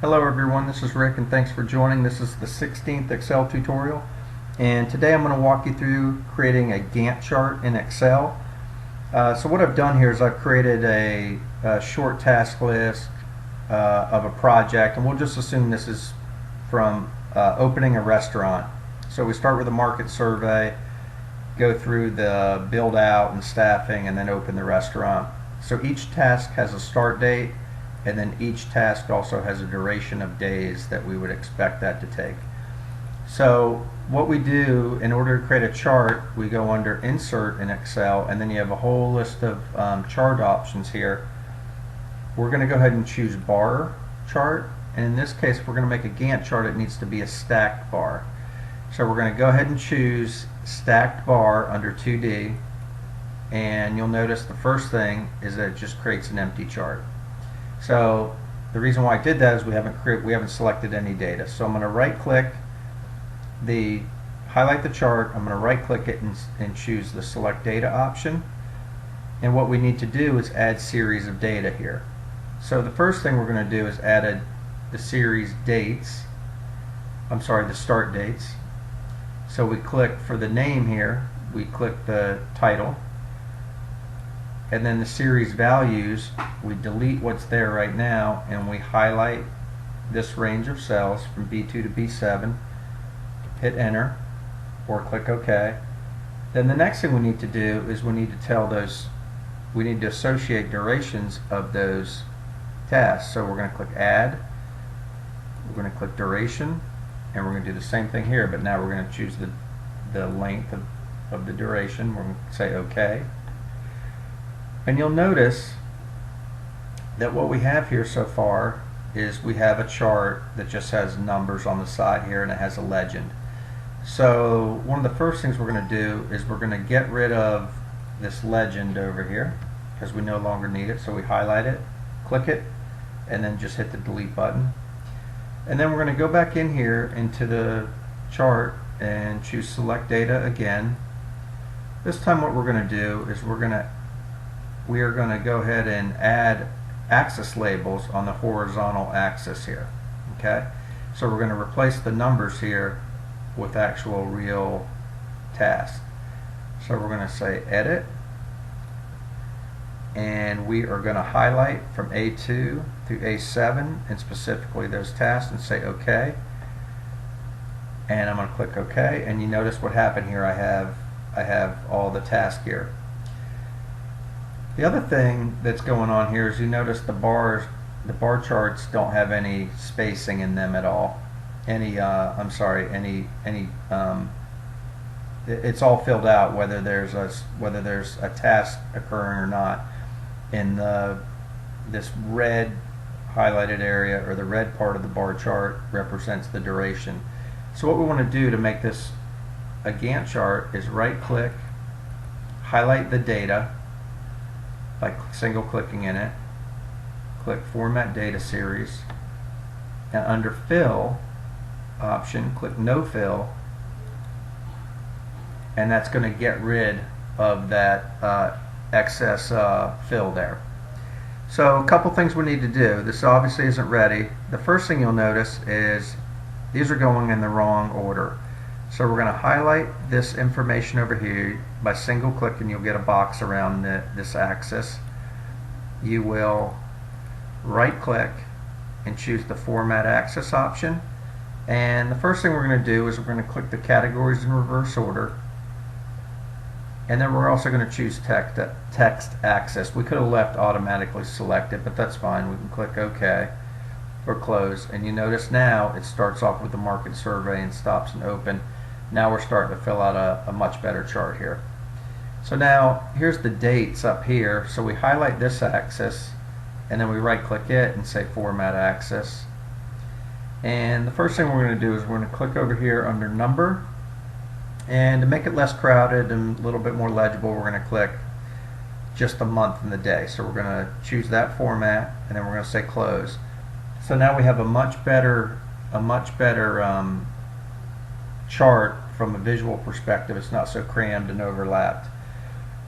Hello everyone, this is Rick and thanks for joining. This is the 16th Excel tutorial, and today I'm going to walk you through creating a Gantt chart in Excel. So what I've done here is I've created a short task list of a project, and we'll just assume this is from opening a restaurant. So we start with a market survey, go through the build out and staffing, and then open the restaurant. So each task has a start date, and then each task also has a duration of days that we would expect that to take. So what we do in order to create a chart, we go under Insert in Excel, and then you have a whole list of chart options here. We're going to go ahead and choose Bar Chart, and in this case, if we're going to make a Gantt chart, it needs to be a stacked bar. So we're going to go ahead and choose Stacked Bar under 2D, and you'll notice the first thing is that it just creates an empty chart. So the reason why I did that is we haven't selected any data. So I'm going to right click highlight the chart, I'm going to right click it and choose the select data option. And what we need to do is add series of data here. So the first thing we're going to do is add the series dates, the start dates. So we click for the name here, we click the title, and then the series values, we delete what's there right now, and we highlight this range of cells from B2 to B7, hit enter, or click OK. Then the next thing we need to do is we need to associate durations of those tasks. So we're going to click add, we're going to click duration, and we're going to do the same thing here, but now we're going to choose the length of the duration. We're going to say OK. And you'll notice that what we have here so far is we have a chart that just has numbers on the side here, and it has a legend. So one of the first things we're going to do is we're going to get rid of this legend over here because we no longer need it. So we highlight it, click it, and then just hit the delete button. And then we're going to go back in here into the chart and choose select data again. This time what we're going to do is we are going to go ahead and add axis labels on the horizontal axis here. Okay, so we're going to replace the numbers here with actual real tasks. So we're going to say edit, and we are going to highlight from A2 through A7 and specifically those tasks and say OK. And I'm going to click OK, and you notice what happened here. I have all the tasks here. The other thing that's going on here is you notice the bar charts don't have any spacing in them at all. It's all filled out whether there's a task occurring or not. In this red highlighted area, or the red part of the bar chart, represents the duration. So what we want to do to make this a Gantt chart is right click, highlight the data by single clicking in it, click Format Data Series, and under Fill option, click No Fill, and that's going to get rid of that excess fill there. So a couple things we need to do. This obviously isn't ready. The first thing you'll notice is these are going in the wrong order. So we're going to highlight this information over here by single clicking. You'll get a box around this axis. You will right click and choose the Format Axis option. And the first thing we're going to do is we're going to click the categories in reverse order. And then we're also going to choose text axis. We could have left automatically selected, but that's fine. We can click OK or close. And you notice now it starts off with the market survey and stops and open. Now we're starting to fill out a much better chart here. So now here's the dates up here. So we highlight this axis, and then we right click it and say Format Axis. And the first thing we're going to do is we're going to click over here under Number, and to make it less crowded and a little bit more legible, we're going to click just the month and the day. So we're going to choose that format, and then we're going to say Close. So now we have a much better chart from a visual perspective. It's not so crammed and overlapped.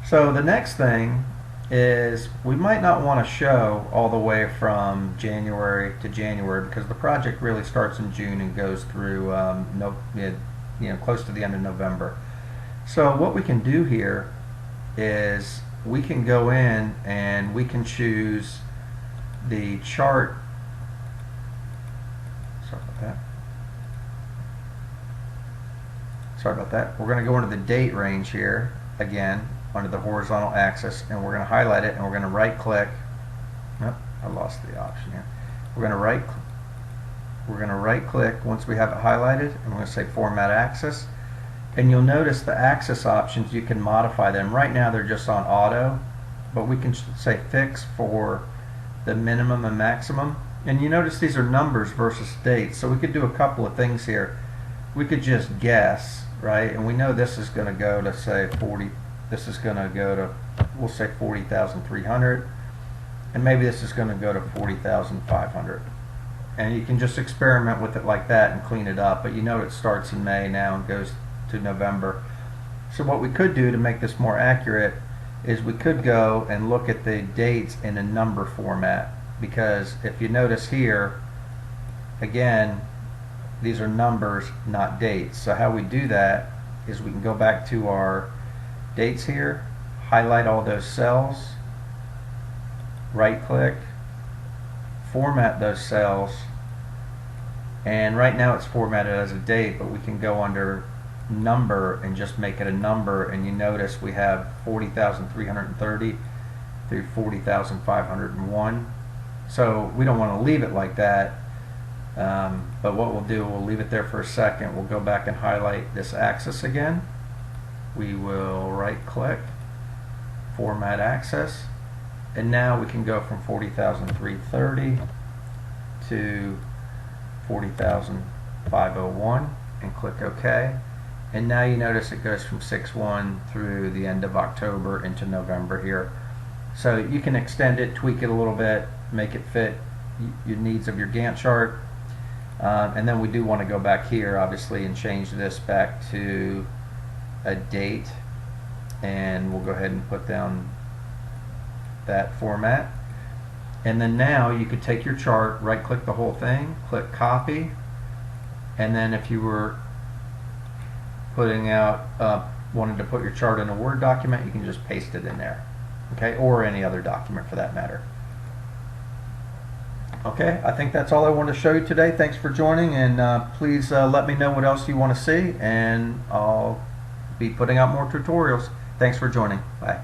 So the next thing is we might not want to show all the way from January to January because the project really starts in June and goes through close to the end of November. So what we can do here is we can go in and we can choose the chart. Sorry about that. Sorry about that. We're going to go into the date range here again under the horizontal axis, and we're going to highlight it, and we're going to right click. Nope, I lost the option here. We're going to right click once we have it highlighted, and we're going to say format axis. And you'll notice the axis options, you can modify them. Right now they're just on auto, but we can say fix for the minimum and maximum. And you notice these are numbers versus dates, so we could do a couple of things here. We could just guess, right? And we know this is going to go to say 40. This is going to go to, we'll say 40,300, and maybe this is going to go to 40,500. And you can just experiment with it like that and clean it up. But you know it starts in May now and goes to November. So what we could do to make this more accurate is we could go and look at the dates in a number format, because if you notice here, again, these are numbers, not dates. So how we do that is we can go back to our dates here, highlight all those cells, right click, format those cells, and right now it's formatted as a date, but we can go under number and just make it a number, and you notice we have 40,330 through 40,501. So we don't want to leave it like that, but what we'll do, we'll leave it there for a second. We'll go back and highlight this axis again. We will right click, format axis, and now we can go from 40,330 to 40,501 and click OK. And now you notice it goes from 6/1 through the end of October into November here. So you can extend it, tweak it a little bit, make it fit your needs of your Gantt chart. And then we do want to go back here, obviously, and change this back to a date. And we'll go ahead and put down that format. And then now you could take your chart, right click the whole thing, click copy, and then if you were putting out, wanted to put your chart in a Word document, you can just paste it in there, okay, or any other document for that matter. Okay, I think that's all I wanted to show you today. Thanks for joining, and please let me know what else you want to see, and I'll be putting out more tutorials. Thanks for joining. Bye.